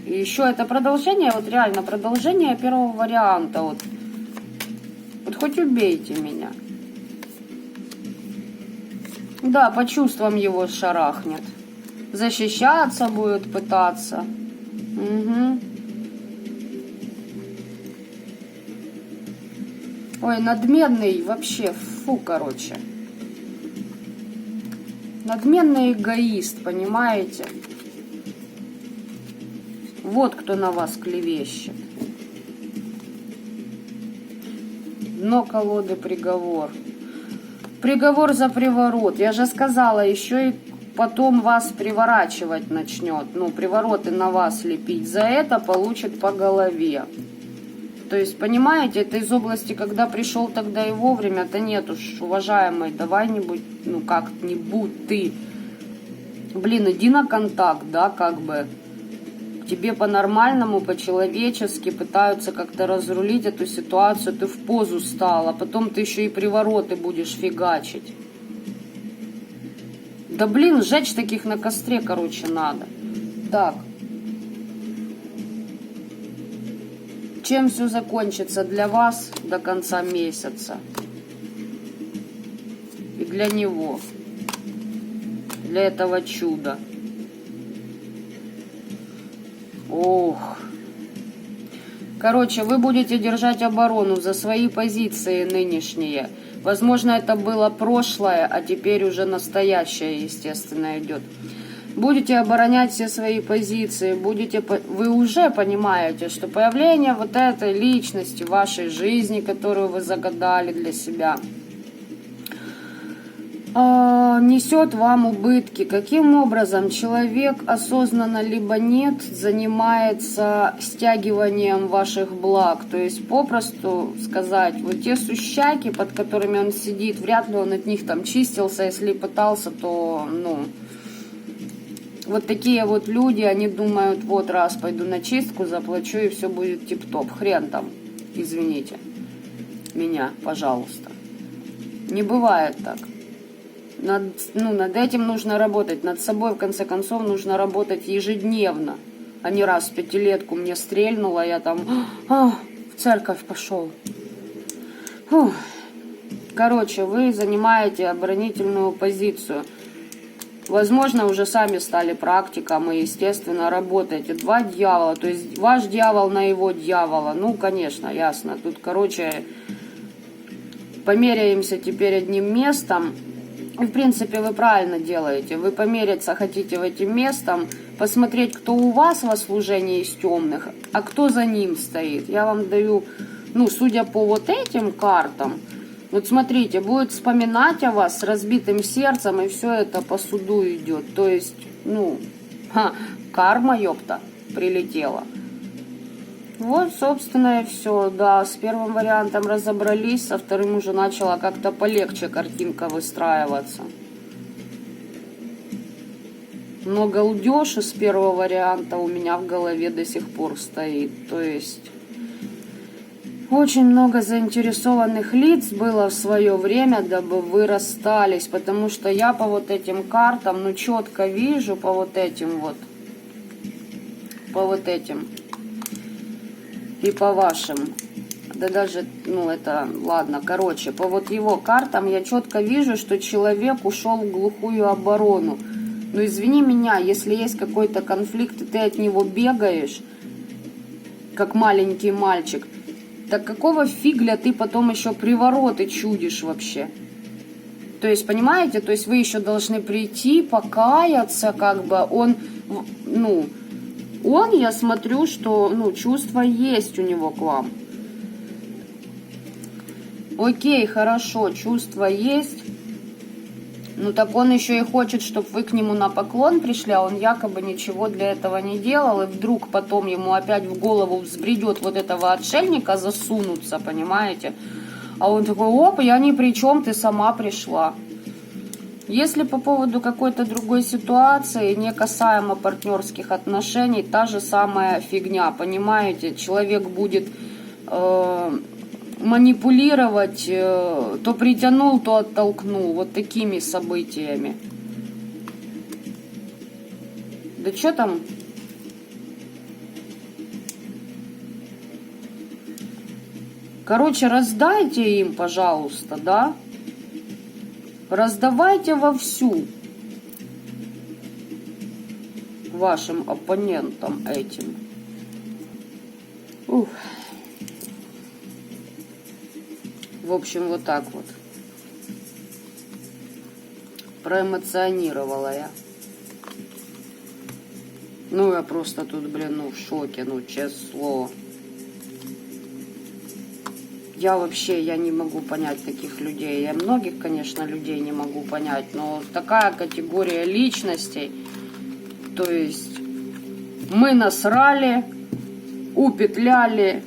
И еще это продолжение, вот реально продолжение первого варианта. Вот хоть убейте меня. Да, по чувствам его шарахнет. Защищаться будет пытаться. Угу. Ой, надменный вообще, фу, короче. Надменный эгоист, понимаете? Вот кто на вас клевещет. Дно колоды приговор. Приговор за приворот. Я же сказала, еще и потом вас приворачивать начнет. Ну, привороты на вас лепить. За это получит по голове. То есть, понимаете, это из области, когда пришел, тогда и вовремя. Да нет уж, уважаемый, давай-нибудь, ну как-нибудь ты. Блин, иди на контакт, да, как бы. Тебе по-нормальному, по-человечески пытаются как-то разрулить эту ситуацию. Ты в позу стал, а потом ты еще и привороты будешь фигачить. Да блин, сжечь таких на костре, короче, надо. Так. Чем все закончится для вас до конца месяца? И для него. Для этого чуда. Ох. Короче, вы будете держать оборону за свои позиции нынешние. Возможно, это было прошлое, а теперь уже настоящее, естественно, идет. Будете оборонять все свои позиции, вы уже понимаете, что появление вот этой личности в вашей жизни, которую вы загадали для себя, несет вам убытки. Каким образом человек, осознанно либо нет, занимается стягиванием ваших благ? То есть, попросту сказать, вот те сущаки, под которыми он сидит, вряд ли он от них там чистился, если пытался, то, ну... Вот такие вот люди, они думают, вот раз пойду на чистку, заплачу и все будет тип-топ. Хрен там, извините меня, пожалуйста. Не бывает так. Над этим нужно работать, над собой, в конце концов, нужно работать ежедневно, а не раз в пятилетку мне стрельнуло, я там в церковь пошел. Фух. Короче, вы занимаете оборонительную позицию. Возможно, уже сами стали практиком и, естественно, работаете. Два дьявола, то есть ваш дьявол на его дьявола. Ну, конечно, ясно. Тут, короче, померяемся теперь одним местом. И, в принципе, вы правильно делаете. Вы помериться хотите в этим местом, посмотреть, кто у вас во служении из темных, а кто за ним стоит. Я вам даю, ну, судя по вот этим картам, вот смотрите, будет вспоминать о вас с разбитым сердцем, и все это по суду идет. То есть, ну, карма, ёпта, прилетела. Вот, собственно, и все. Да, с первым вариантом разобрались, со вторым уже начала как-то полегче картинка выстраиваться. Но галдеж из первого варианта у меня в голове до сих пор стоит. То есть... Очень много заинтересованных лиц было в свое время, дабы вы расстались, потому что я по вот этим картам, ну, четко вижу по вот этим, и по вашим, да даже, ну, это, ладно, короче, по вот его картам я четко вижу, что человек ушел в глухую оборону. Но извини меня, если есть какой-то конфликт, и ты от него бегаешь, как маленький мальчик, так какого фигля ты потом еще привороты чудишь вообще? То есть, понимаете, то есть вы еще должны прийти, покаяться, как бы, я смотрю, что, ну, чувства есть у него к вам. Окей, хорошо, чувства есть. Ну, так он еще и хочет, чтобы вы к нему на поклон пришли, а он якобы ничего для этого не делал, и вдруг потом ему опять в голову взбредет вот этого отшельника засунуться, понимаете? А он такой, оп, я ни при чем, ты сама пришла. Если по поводу какой-то другой ситуации, не касаемо партнерских отношений, та же самая фигня, понимаете? Человек будет манипулировать, то притянул, то оттолкнул. Вот такими событиями. Да что там? Короче, раздайте им, пожалуйста, да? Раздавайте вовсю вашим оппонентам этим. Ух. В общем, вот так вот. Проэмоционировала я. Ну, я просто тут, блин, ну, в шоке, ну, честное слово. Я не могу понять таких людей. Я многих, конечно, людей не могу понять, но такая категория личностей, то есть мы насрали, упетляли,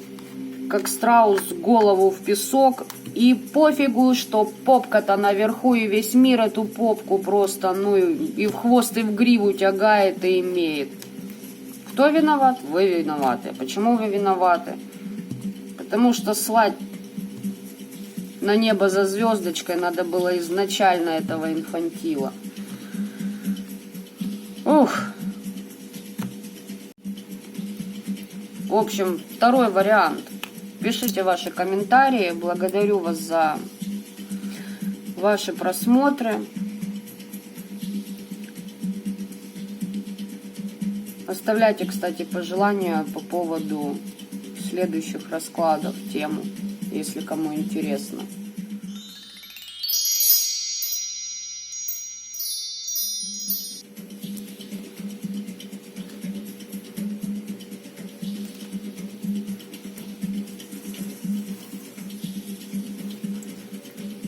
как страус, голову в песок, и пофигу, что попка-то наверху, и весь мир эту попку просто, ну, и в хвост, и в гриву тягает и имеет. Кто виноват? Вы виноваты. Почему вы виноваты? Потому что слать на небо за звездочкой надо было изначально этого инфантила. Ух. В общем, второй вариант. Пишите ваши комментарии. Благодарю вас за ваши просмотры. Оставляйте, кстати, пожелания по поводу следующих раскладов, тему, если кому интересно.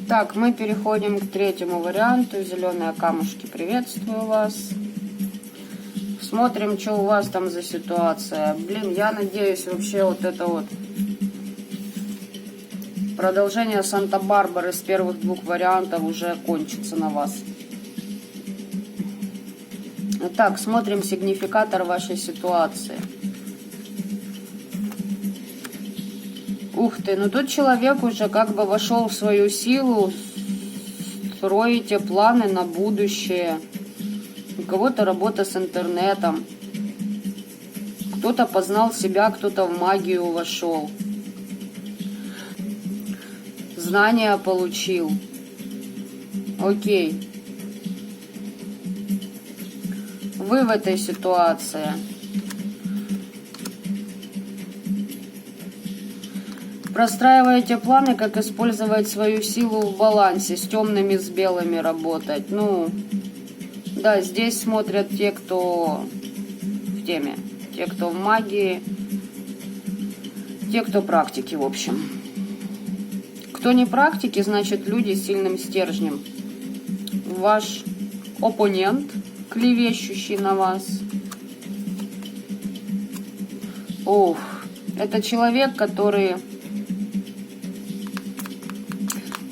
Так, мы переходим к третьему варианту. Зеленые камушки, приветствую вас. Смотрим, что у вас там за ситуация. Блин, я надеюсь, вообще вот это вот продолжение Санта-Барбары с первых двух вариантов уже кончится на вас. Итак, смотрим сигнификатор вашей ситуации. Ух ты, ну тут человек уже как бы вошел в свою силу, строите планы на будущее. У кого-то работа с интернетом, кто-то познал себя, кто-то в магию вошел, знания получил. Окей. Вы в этой ситуации. Простраиваете планы, как использовать свою силу в балансе, с темными, с белыми работать. Ну, да, здесь смотрят те, кто в теме, те, кто в магии, те, кто практики, в общем. Кто не практики, значит люди с сильным стержнем. Ваш оппонент, клевещущий на вас. Ох, это человек, который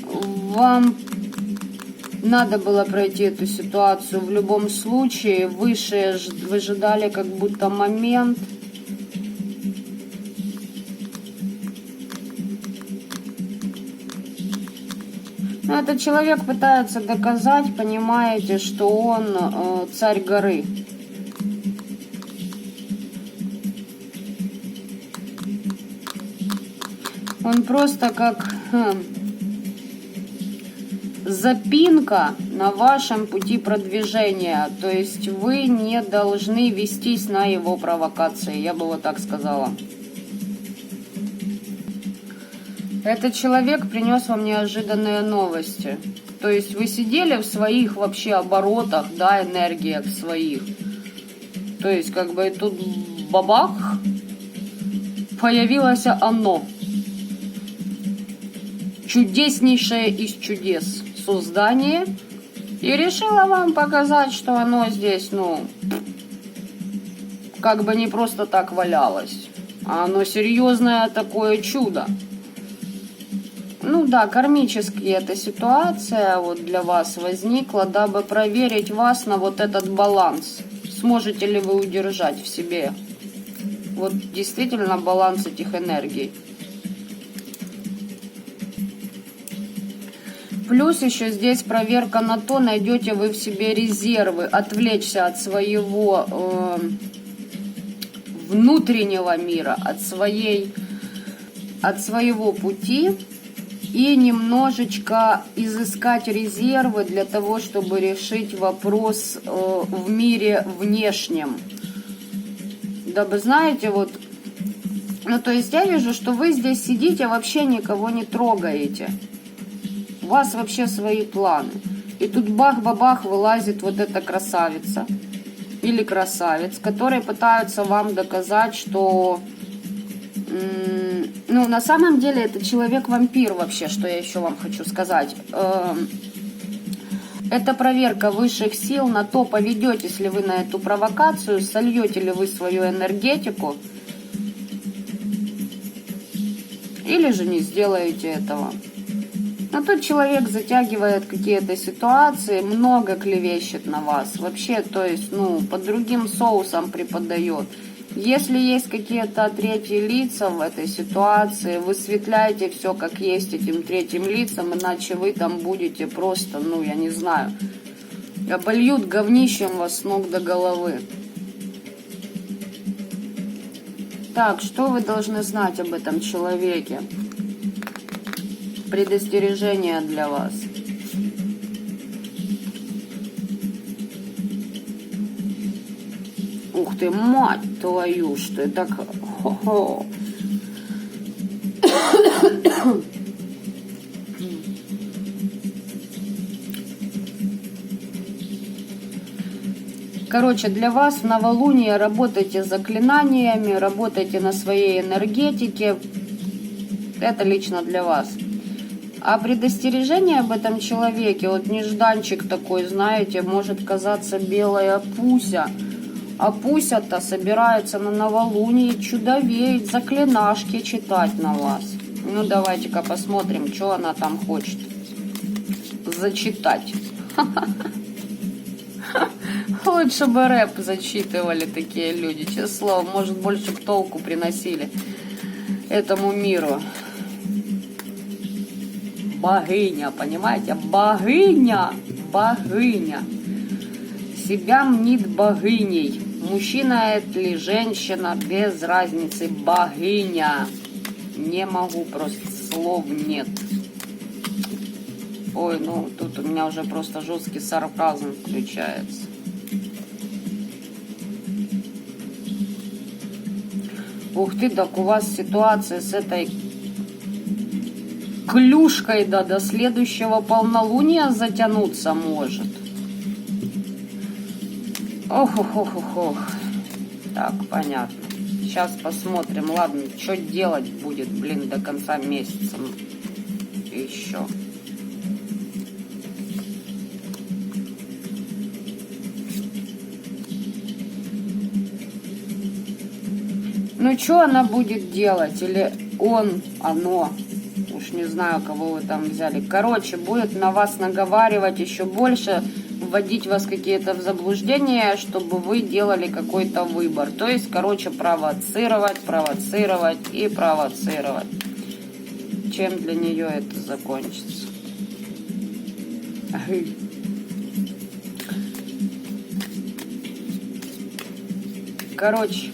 вам надо было пройти эту ситуацию в любом случае. Выше выжидали как будто момент. Но этот человек пытается доказать, понимаете, что он царь горы. Он просто как запинка на вашем пути продвижения. То есть вы не должны вестись на его провокации, я бы вот так сказала. Этот человек принес вам неожиданные новости. То есть вы сидели в своих вообще оборотах, да, энергиях своих. То есть как бы тут бабах, появилось оно. Чудеснейшее из чудес. Создание. И решила вам показать, что оно здесь, ну, как бы не просто так валялось. А оно серьезное такое чудо. Ну да, кармически эта ситуация вот для вас возникла, дабы проверить вас на вот этот баланс. Сможете ли вы удержать в себе вот действительно баланс этих энергий. Плюс еще здесь проверка на то, найдете вы в себе резервы, отвлечься от своего внутреннего мира, от своего пути и немножечко изыскать резервы для того, чтобы решить вопрос в мире внешнем. Дабы, знаете, вот, ну то есть я вижу, что вы здесь сидите, вообще никого не трогаете. У вас вообще свои планы. И тут бах-бабах вылазит вот эта красавица или красавец, которые пытаются вам доказать, что, ну, на самом деле это человек-вампир вообще, что я еще вам хочу сказать. Это проверка высших сил на то, поведетесь ли вы на эту провокацию, сольете ли вы свою энергетику, или же не сделаете этого. Но тут человек затягивает какие-то ситуации, много клевещет на вас. Вообще, то есть, ну, под другим соусом преподает. Если есть какие-то третьи лица в этой ситуации, высветляйте все как есть этим третьим лицам, иначе вы там будете просто, ну, я не знаю, обольют говнищем вас с ног до головы. Так, что вы должны знать об этом человеке? Предостережение для вас. Ух ты, мать твою, что это так... Хо-хо. Короче, для вас в новолуние работайте с заклинаниями, работайте на своей энергетике. Это лично для вас. А предостережение об этом человеке, вот нежданчик такой, знаете, может казаться белая Пуся. А Пуся-то собирается на новолуние чудовеять, заклинашки читать на вас. Ну, давайте-ка посмотрим, что она там хочет зачитать. Лучше бы рэп зачитывали такие люди, честное слово, может, больше к толку приносили этому миру. Богиня, понимаете? Богиня, богиня. Себя мнит богиней. Мужчина это или женщина, без разницы. Богиня. Не могу, просто слов нет. Ой, ну тут у меня уже просто жесткий сарказм включается. Ух ты, так у вас ситуация с этой клюшкой, да, до следующего полнолуния затянуться может. Ох. Так, понятно. Сейчас посмотрим. Ладно, что делать будет, блин, до конца месяца еще. Ну, что она будет делать? Или он, оно? Уж не знаю, кого вы там взяли. Короче, будет на вас наговаривать еще больше, вводить вас какие-то в заблуждения, чтобы вы делали какой-то выбор. То есть, короче, провоцировать и провоцировать. Чем для нее это закончится? Короче,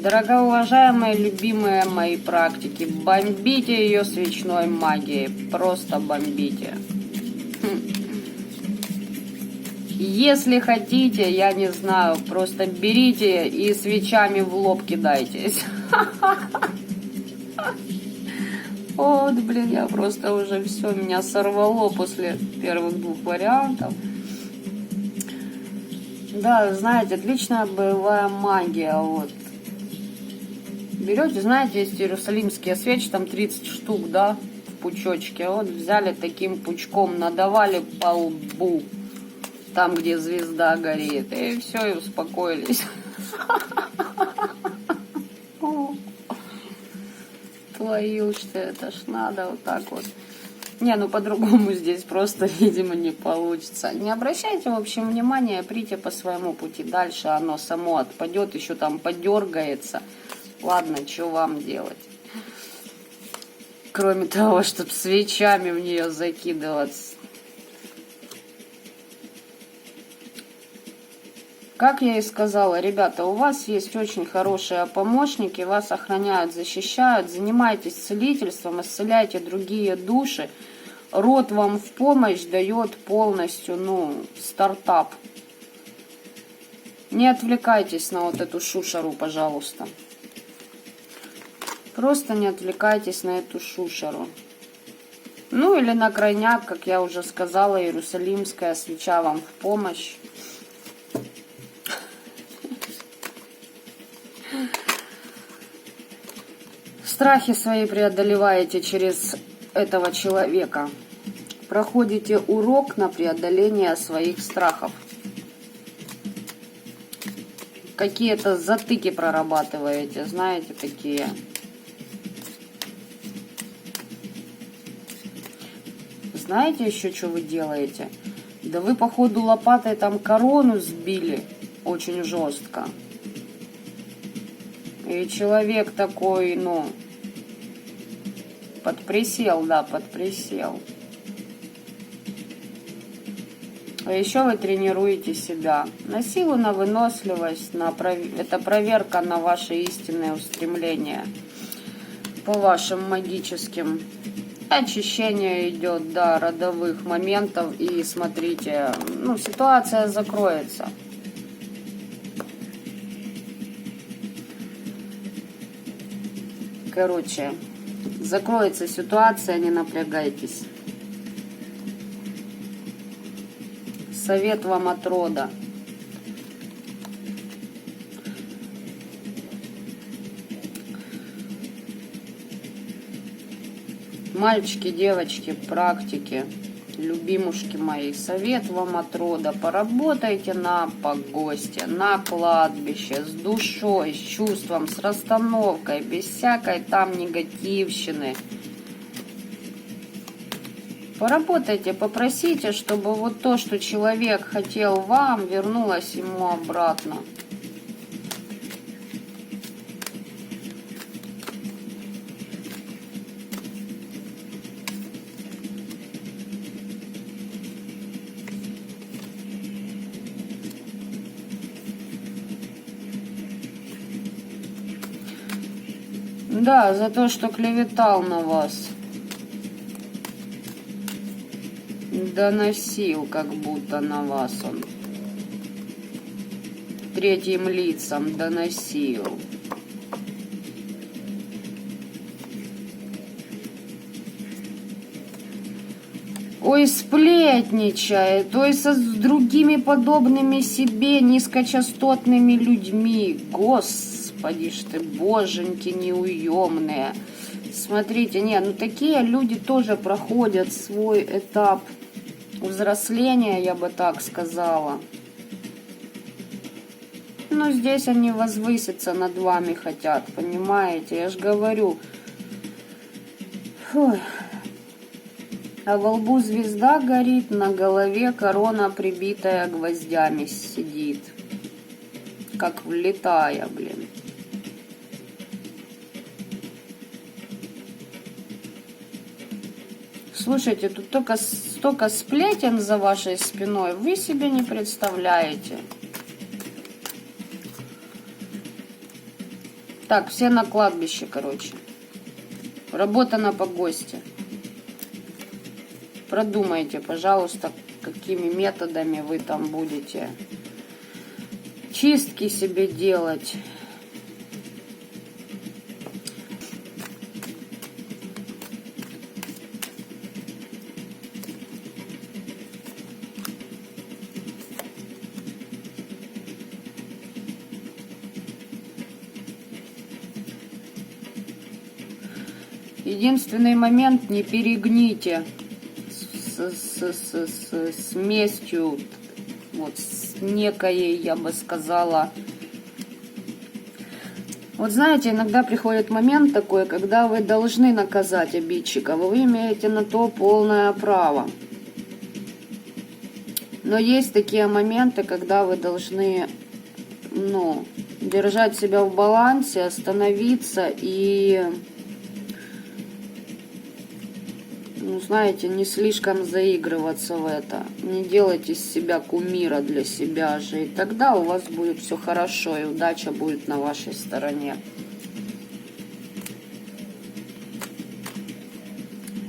дорогоуважаемые, любимые мои практики, бомбите ее свечной магией. Просто бомбите. Если хотите, я не знаю, просто берите и свечами в лоб кидайтесь. Вот, блин, я просто уже все, меня сорвало после первых двух вариантов. Да, знаете, отличная боевая магия, вот. Берете, знаете, есть иерусалимские свечи, там 30 штук, да, в пучочке. Вот взяли таким пучком, надавали по лбу, там, где звезда горит, и все, и успокоились. Твою, что это ж надо вот так вот. Не, ну по-другому здесь просто, видимо, не получится. Не обращайте, в общем, внимания, прийти по своему пути. Дальше оно само отпадет, еще там подергается. Ладно, что вам делать? кроме того, чтобы свечами в нее закидываться. Как я и сказала, ребята, у вас есть очень хорошие помощники, вас охраняют, защищают, занимайтесь целительством, исцеляйте другие души. Род вам в помощь дает полностью, стартап. Не отвлекайтесь на вот эту шушеру, пожалуйста. Просто не отвлекайтесь на эту шушеру. Ну или на крайняк, как я уже сказала, Иерусалимская свеча вам в помощь. Страхи свои преодолеваете через этого человека. Проходите урок на преодоление своих страхов. Какие-то затыки прорабатываете, знаете, такие. Знаете еще, что вы делаете? Да вы, походу, лопатой там корону сбили очень жестко. И человек такой, подприсел, да, подприсел. А еще вы тренируете себя на силу, на выносливость, это проверка на ваши истинные устремления по вашим магическим. Очищение идет, да, родовых моментов. И смотрите, ситуация закроется. Короче, закроется ситуация, не напрягайтесь. Совет вам от рода. Мальчики, девочки, практики, любимушки мои, совет вам от рода. Поработайте на погосте, на кладбище, с душой, с чувством, с расстановкой, без всякой там негативщины. Поработайте, попросите, чтобы вот то, что человек хотел вам, вернулось ему обратно. Да, за то, что клеветал на вас. Доносил, как будто на вас он. Третьим лицам доносил. Ой, сплетничает, ой, с другими подобными себе низкочастотными людьми. Господи ж ты, боженьки неуемные. Смотрите, такие люди тоже проходят свой этап взросления, я бы так сказала. Но здесь они возвыситься над вами хотят, понимаете? Я ж говорю. Фух. А во лбу звезда горит, на голове корона, прибитая гвоздями, сидит. Как влетая, блин. Слушайте, тут только столько сплетен за вашей спиной, вы себе не представляете. Так, все на кладбище, короче. Работа на погосте. Продумайте, пожалуйста, какими методами вы там будете чистки себе делать. Единственный момент, не перегните с местью, вот с некой, я бы сказала. Вот знаете, иногда приходит момент такой, когда вы должны наказать обидчика, вы имеете на то полное право. Но есть такие моменты, когда вы должны, держать себя в балансе, остановиться и знаете, не слишком заигрываться в это. Не делать из себя кумира для себя же. И тогда у вас будет все хорошо, и удача будет на вашей стороне.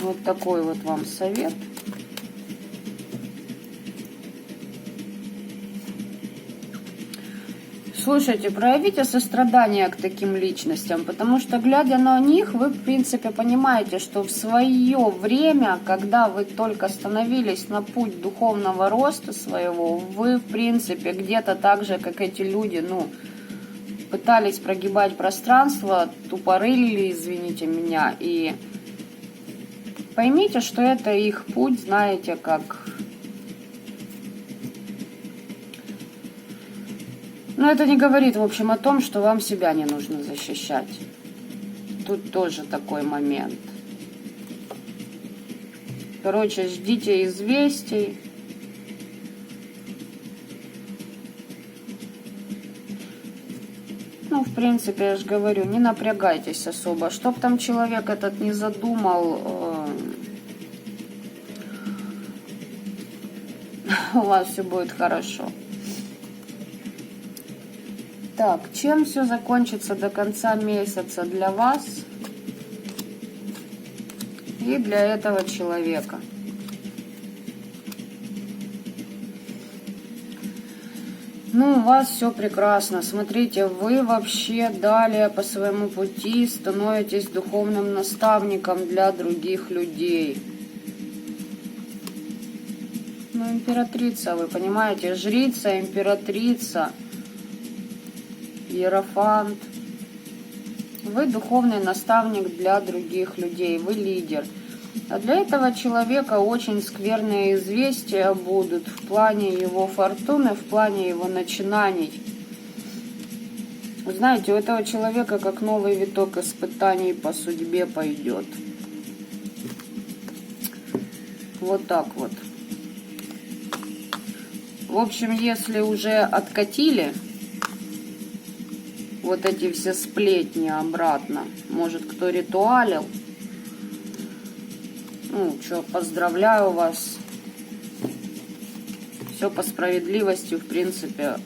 Вот такой вот вам совет. Слушайте, проявите сострадание к таким личностям, потому что, глядя на них, вы, в принципе, понимаете, что в свое время, когда вы только становились на путь духовного роста своего, вы, в принципе, где-то так же, как эти люди, пытались прогибать пространство, тупорылили, извините меня, и поймите, что это их путь, знаете, как... Но это не говорит, в общем, о том, что вам себя не нужно защищать. Тут тоже такой момент. Короче, ждите известий. В принципе, я же говорю, не напрягайтесь особо. Чтоб там человек этот не задумал, у вас все будет хорошо. Так, чем все закончится до конца месяца для вас и для этого человека? У вас все прекрасно. Смотрите, вы вообще далее по своему пути становитесь духовным наставником для других людей. Императрица, вы понимаете, жрица, императрица. Иерофант. Вы духовный наставник для других людей, вы лидер. А для этого человека очень скверные известия будут в плане его фортуны, в плане его начинаний. Вы знаете, у этого человека как новый виток испытаний по судьбе пойдет. Вот так вот. В общем, если уже откатили вот эти все сплетни обратно. Может, кто ритуалил. Поздравляю вас. Все по справедливости, в принципе,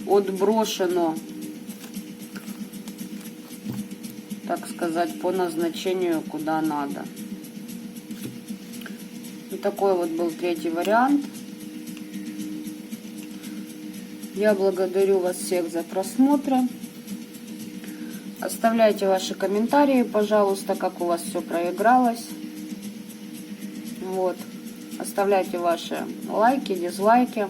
отброшено, так сказать, по назначению, куда надо. И такой вот был третий вариант. Я благодарю вас всех за просмотр. Оставляйте ваши комментарии, пожалуйста, как у вас все проигралось. Оставляйте ваши лайки, дизлайки.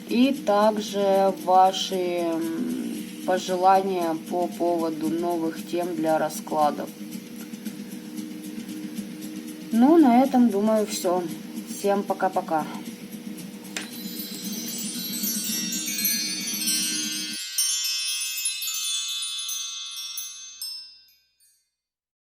И также ваши пожелания по поводу новых тем для раскладов. На этом, думаю, все. Всем пока-пока.